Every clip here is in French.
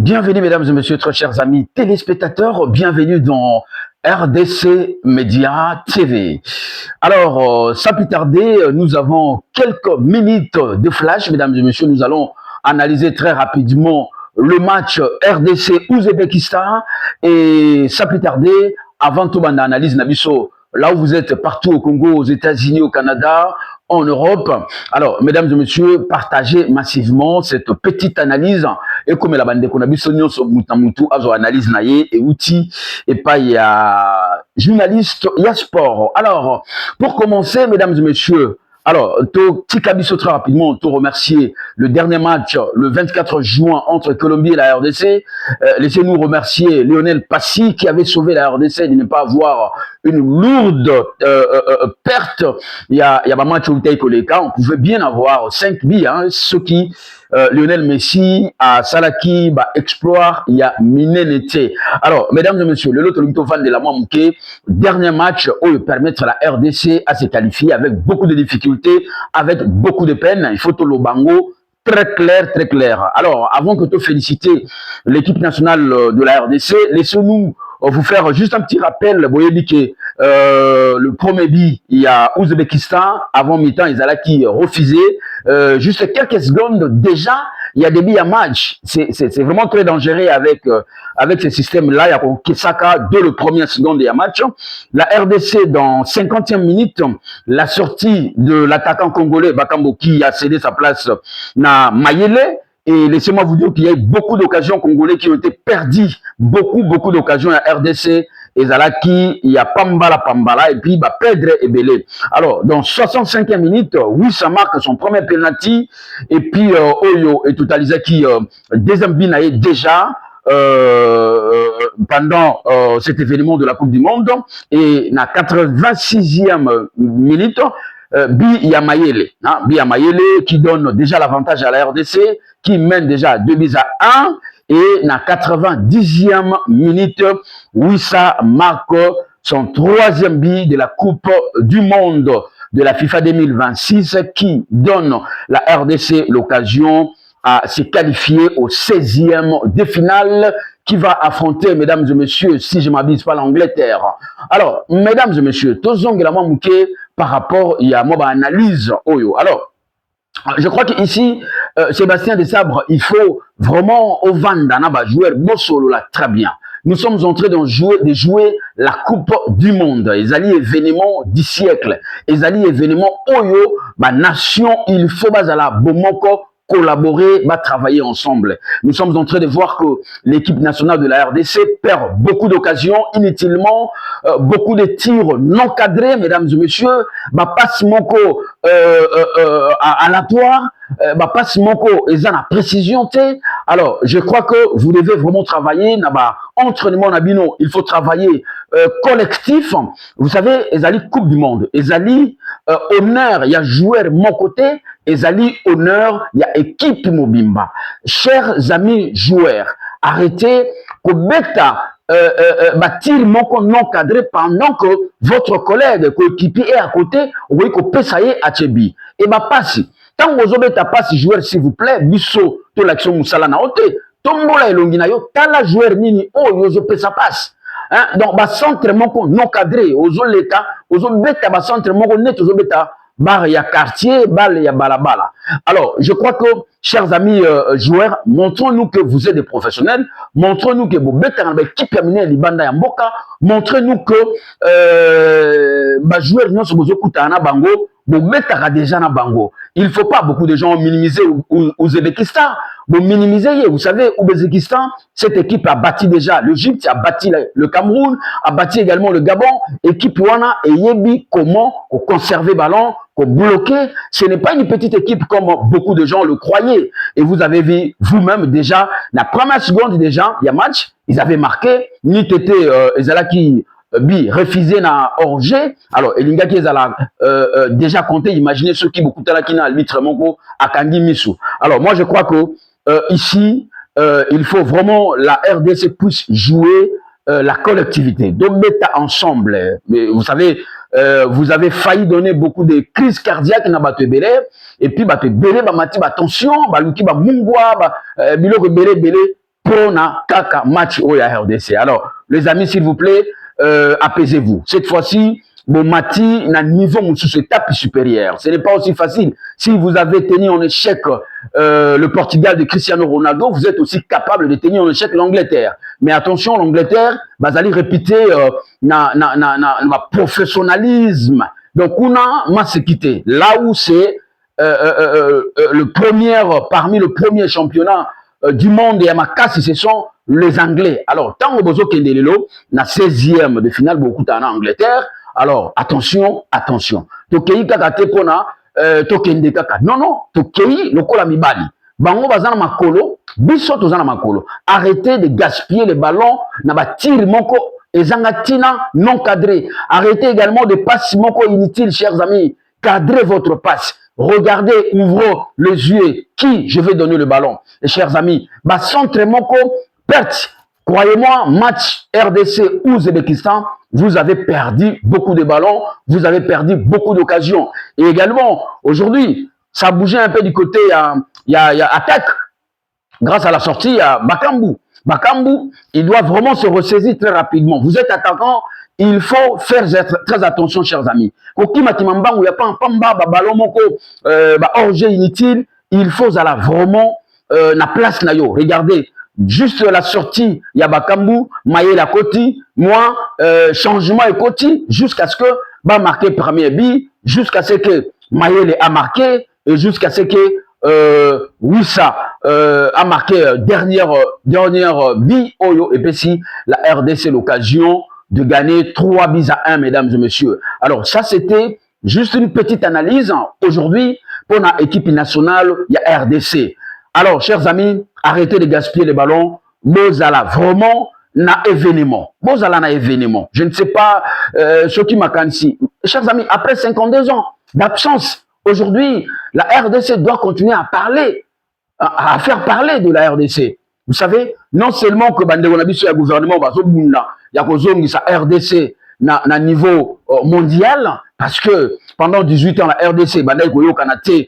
Bienvenue, mesdames et messieurs, très chers amis téléspectateurs. Bienvenue dans RDC Média TV. Alors, sans plus tarder, nous avons quelques minutes de flash, mesdames et messieurs. Nous allons analyser très rapidement le match RDC-Ouzbékistan. Et sans plus tarder, avant tout, on analyse Nabiso, là où vous êtes, partout au Congo, aux États-Unis, au Canada, en Europe. Alors, mesdames et messieurs, partagez massivement cette petite analyse. Et comme la bande qu'on a vu, Moutamutu, analyse naïe et outils, et pas il y a journaliste, il y a sport. Alors, pour commencer, mesdames et messieurs, alors, Tikabiso très rapidement, tout remercier le dernier match, le 24 juin, entre Colombie et la RDC. Laissez-nous remercier Lionel Passy qui avait sauvé la RDC de ne pas avoir une lourde perte. Il y a un match au Koleka, on pouvait bien avoir 5 billes, hein, ceux qui Lionel Messi à Salaki, bah, exploit, il y a Minenete. Alors, mesdames et messieurs, le lot fan de la Mouké, dernier match où permettre à la RDC à se qualifier avec beaucoup de difficultés, avec beaucoup de peine. Il faut tout le bango. Très clair, très clair. Alors, avant que tu féliciter l'équipe nationale de la RDC, laissez-nous vous faire juste un petit rappel. Vous voyez que le premier but, il y a Ouzbékistan, avant mi-temps, ils allaient qui refusaient. Juste quelques secondes, déjà, il y a des billes à match. C'est vraiment très dangereux avec ce système-là. Il y a Kisaka dès le premier seconde, il y a match. La RDC, dans 50e minute, la sortie de l'attaquant congolais Bakambo qui a cédé sa place na Mayele. Et laissez-moi vous dire qu'il y a eu beaucoup d'occasions congolais qui ont été perdues. Beaucoup d'occasions à RDC. Et Zalaki, il y a Pambala, et puis bah, Pedre et Belé. Alors, dans 65e minute, Wissa marque son premier penalty, et puis Oyo et Totalizaki, deuxième binaye déjà, pendant cet événement de la Coupe du Monde, et na 86e minute, Biyamayele, hein, Biyamayele qui donne déjà l'avantage à la RDC, qui mène déjà 2-1, et na 90e minute, Wissa marque son troisième but de la Coupe du Monde de la FIFA 2026 qui donne la RDC l'occasion à se qualifier au 16e de finale qui va affronter, mesdames et messieurs, si je ne m'abuse pas, l'Angleterre. Alors, mesdames et messieurs, tous également mouqués par rapport à ma analyse. Alors, je crois qu'ici, Sébastien Desabre, il faut vraiment au Vandana jouer Bossolo là très bien. Nous sommes en train de jouer la Coupe du Monde. Les alliés événements du siècle. Les alliés événements Oyo, nation, il faut la Bomoko collaborer, travailler ensemble. Nous sommes en train de voir que l'équipe nationale de la RDC perd beaucoup d'occasions inutilement, beaucoup de tirs non cadrés, mesdames et messieurs, passe moko aléatoire, passe moko et la précision. Alors, je crois que vous devez vraiment travailler, entraînement nabino, il faut travailler collectif. Vous savez, Ezali Coupe du Monde, Ezali honneur, il y a joueur mon côté, Ezali honneur, il y a équipe Mobimba. Chers amis joueurs, arrêtez Kobeta tir non cadré pendant que votre collègue coéquipier est à côté, oui, que Pesaye Achebi. Et passe. Tant que vous avez passe joueur, s'il vous plaît, bisso, to l'action Moussala na ote, tombola elongina yo, tala joueur nini, oh, yo pesa passe. Hein? Donc, centre non cadré, aux l'état, aux bêta, centre net, aux bêta, bar ya quartier, bal ya balabala. Alors, je crois que, chers amis joueurs, montrons-nous que vous êtes des professionnels, montrons-nous que vous bêta dans l'équipe yamine libanda yamboka, montrez-nous que joueurs non sont besoin de bango, vous bêta déjà na bango. Il ne faut pas beaucoup de gens minimiser Ouzbékistan. Vous minimisez, vous savez, Ouzbékistan, cette équipe a bâti déjà l'Égypte, a bâti le Cameroun, a bâti également le Gabon. Équipe Wana et Yebi, comment conserver ballon, bloquer. Ce n'est pas une petite équipe comme beaucoup de gens le croyaient. Et vous avez vu vous-même déjà, la première seconde déjà, il y a match, ils avaient marqué, ni tété, Ezalaki, bi refusé na orgé. Alors elinga qui est déjà compté, imaginez ceux qui beaucoup de qui na arbitre moko akangi misu. Alors moi je crois que ici il faut vraiment la RDC puisse jouer la collectivité, donc mettre ensemble. Mais vous savez, vous avez failli donner beaucoup de crises cardiaques na bato belé, et puis bato belé ba mati ba tension, ba luki ba mungwa ba biloko belé belé. pour na kaka match au RDC. Alors, les amis, s'il vous plaît, apaisez-vous. Cette fois-ci, bon mati na niveau sous étape supérieure. Ce n'est pas aussi facile. Si vous avez tenu en échec le Portugal de Cristiano Ronaldo, vous êtes aussi capable de tenir en échec l'Angleterre. Mais attention, l'Angleterre, vous allez répéter na professionnalisme. Donc, on a masse-quitté. Là où c'est le premier, parmi le premier championnat du monde et à ma casse, ce sont les Anglais. Alors, tant que vous avez na 16e de finale, beaucoup en Angleterre. Alors, attention, attention. Tokei kakate pona, tokende kaka. Non, non, tokei lokola mibali. Bango bazana makolo, biso tozana makolo. Arrêtez de gaspiller les ballons, na ba tir moko, ezangatina non cadré. Arrêtez également de passer moko inutile, chers amis. Cadrez votre passe. Regardez, ouvrez les yeux. Qui je vais donner le ballon? Et chers amis, ba centre moko, perte. Croyez-moi, match RDC ou Ouzbékistan, vous avez perdu beaucoup de ballons, vous avez perdu beaucoup d'occasions. Et également, aujourd'hui, ça a bougé un peu du côté, il y a attaque. Grâce à la sortie, il y a Bakambu. Bakambu, il doit vraiment se ressaisir très rapidement. Vous êtes attaquant, il faut faire très attention, chers amis. Koki Matimamba, où il n'y a pas un pamba, ballon moko, orge inutile, il faut à la vraiment la place nayo. Regardez. Juste la sortie, il y a Bakambu, Maïe la Koti, moi, changement et Koti, jusqu'à ce que va marquer premier but, jusqu'à ce que Maïe a marqué, et jusqu'à ce que Wissa a marqué dernière but, Oyo, et puis si la RDC l'occasion de gagner 3-1, mesdames et messieurs. Alors, ça, c'était juste une petite analyse. Aujourd'hui, pour la équipe nationale, il y a RDC. Alors, chers amis, arrêtez de gaspiller les ballons. Bozala, vraiment, na événement. Bozala na événement. Je ne sais pas ce qui m'a ici. Chers amis, après 52 ans d'absence, aujourd'hui, la RDC doit continuer à parler, à faire parler de la RDC. Vous savez, non seulement que Bande Gonabiso, le gouvernement, il y a sa RDC na niveau mondial, parce que pendant 18 ans, la RDC, Bande Goyo Kanate,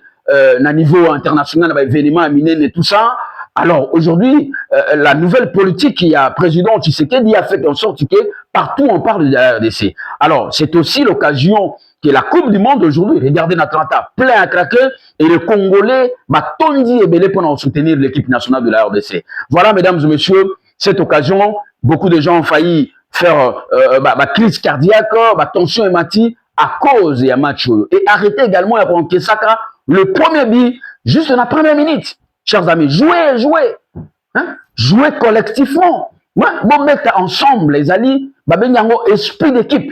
na niveau international, événements, minen et tout ça. Alors aujourd'hui, la nouvelle politique qui a président Tshisekedi a fait en sorte que partout on parle de la RDC. Alors c'est aussi l'occasion que la Coupe du Monde aujourd'hui, regardez l'Atlanta, plein à craquer, et les Congolais, tondi et belé pour soutenir l'équipe nationale de la RDC. Voilà, mesdames et messieurs, cette occasion, beaucoup de gens ont failli faire crise cardiaque, tension hématique à cause de match. Et arrêtez également à Kesaka le premier but, juste dans la première minute. Chers amis, jouez, jouez. Hein? Jouez collectivement. Bon, mettez ensemble, les alliés, esprit d'équipe.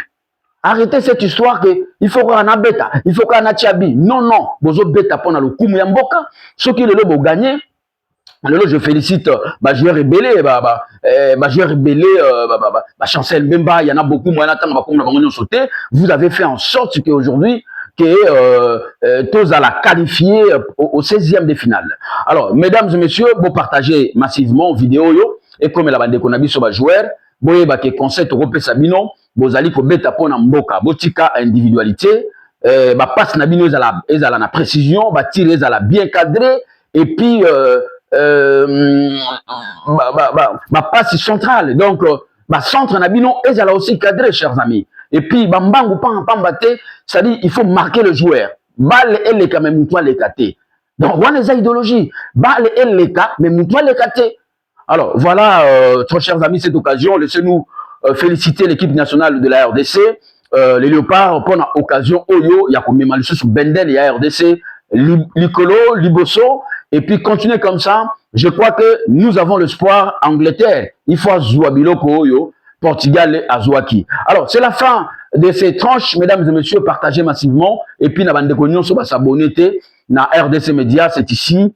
Arrêtez cette histoire que il faut qu'on a bêta, il faut qu'on a tchabi. Non, non, bozo bêta pour le coup, Mboka. Ceux qui le gagner. Alors, je félicite joueur rebelle, joueur rebelle, Chancel Mbemba, il y en a beaucoup, moi, vous avez fait en sorte qu'aujourd'hui, que tous à la qualifier au 16e de finale. Alors, mesdames et messieurs, vous partagez massivement vidéo yo, et comme la bande qu'on a vu sur les joueurs, vous voyez que concept Europe Sabino, vous allez pour bêta pour Mboka, botika individualité, passe Nabino est à la précision, tir à la bien cadré, et puis passe centrale. Donc, centre Nabino est à la aussi cadré, chers amis. Et puis, bambangu pambate, c'est-à-dire il faut marquer le joueur. Balle et les cas, mais moutoua les kate. Donc, voilà les idéologies. Balle et les cas, mais moutoua les kate. Alors, voilà, très chers amis, cette occasion, laissez-nous féliciter l'équipe nationale de la RDC. Les Léopards, pour l'occasion, Oyo, il y a combien mal sous Bendel, il y a RDC, Licolo, Liboso, et puis continuer comme ça. Je crois que nous avons l'espoir Angleterre. Il faut Zouabiloko Oyo. Portugal et Azouaki. Alors, c'est la fin de ces tranches, mesdames et messieurs, partagez massivement. Et puis, na bande konyo so s'abonner na RDC Média, c'est ici.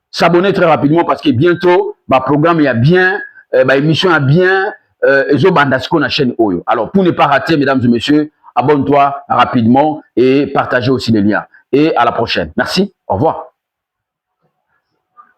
S'abonner très rapidement parce que bientôt, programme il y a bien, émission il y a bien, et zo bandasko na chaîne Oyo. Alors, pour ne pas rater, mesdames et messieurs, abonne-toi rapidement et partagez aussi les liens. Et à la prochaine. Merci. Au revoir.